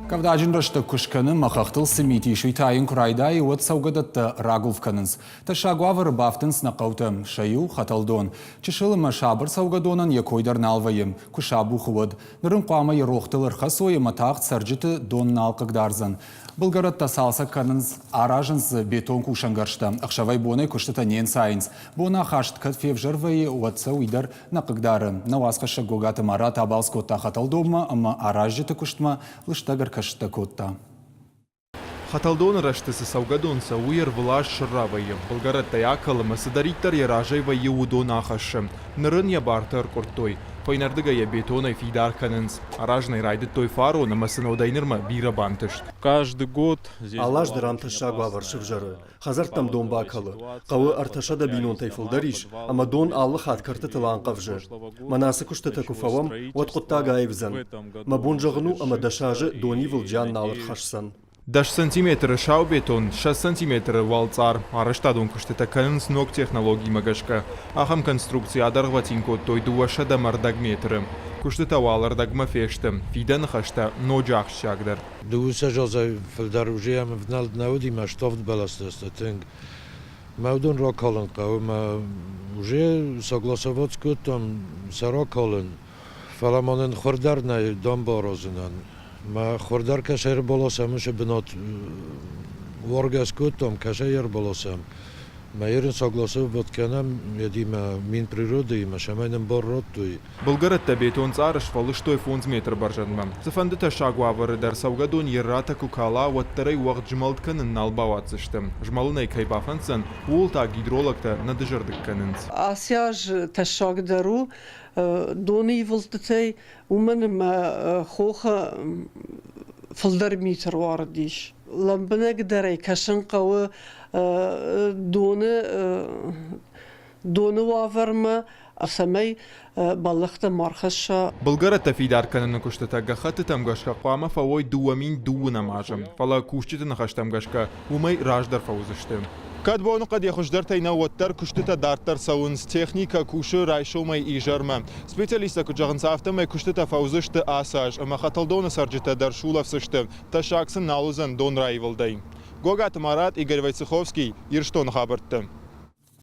Кавдаджин рашта кушканы махахтыл сымити шуйтайын курайдай от саугадатты рагулвканынс. Ташагуавы рыбафтынс нақауты шаю хаталдон. Чешылы машабыр саугадонан якойдар налвайым. Кушабу хувад. Нырын қуама ерохтылыр хасойы матақ сарджыты дон налқыгдарзан. Bulgaratта салса канынс аражынс бетон кушангаршта. Ақшавай боны күштіта нен сайынс. Бона хашт кат февжырвай уатса уйдар нақыгдары. Навасқаша гогаты марат абалскотта хаталдома, ама аражжыты күштма лыштагар кашта котта. Хаталдон раштысы саугадонса уйер влаш шырравайы. Булгаратта якалы масыдариктар яражайвайы удон ахашы. Нырын ябартыр курттой. Файнардыга я бетона фидар канынс. Аражный райды той фаро на масынаудайнырма бира бантыш. Каждый год Алаш дырантыша гаваршыв жары. Хазартам дон бакалы. Қауы арташа да бинон тайфылдариш, ама дон аллы хаткарты тылан қавжы. Манасы күштата куфавам, от құттага айвзан. Ма бонжағыну ама дашажы дони вылджан налыр хашсан. Даш сантиметры шау бетон, 6 сантиметры валцар. Араштадон күштета канынс ног технологий магашка. Ахам конструкция адаргватинко той дуаша да мардагметры. Күштета валар дагма фешты. Фидан хашта ноджах шагдар. Дуса жозай филдаружия мвнал науди маштовт баластастатинг. Маудон роколен қау, ма уже согласовать с кутом сароколен. Фаламонен хордарнай дом борозинан. ما خوردار کشور بالاسم میشه بنات ورگس کتم کشور بالاسم ما ایران ساگلاسه بود کنم یدیم مین природы ما شماینم بار رد توی Булгаратта бетон царыш фалыштой фонз метр баржанма. Зафандыта шагуавары дар саугадон еррата кукала ваттарай уақт жмалтканын налбаватсышты. Жмалынай кайбафансан уолта гидрологта надыжырдык канынс. Асяж ташагдару дони вылтытай уманым хоха фылдар метр вардиш. Ламбына гдарай кашын қауы доны ваварма асамай баллахта мархаша. Булгаратта фидар канын күштета гахаты тамгашка қуама фавой дуамин дуына мажым. Фала кушчеты нахаш тамгашка умай раждар фаузышты. Кадбону қад яхушдар тайна уаттар күштета дартар сауынс техника кушы райшомай и жарма. Специалиста күджағынса автомай күштета фаузышты асаж, ама хаталдоны сарджета дар шулавсышты, ташаксын налузан дон райвылдай. Гогат Марат, Игорь Войцеховский, Ирштон хабыртты.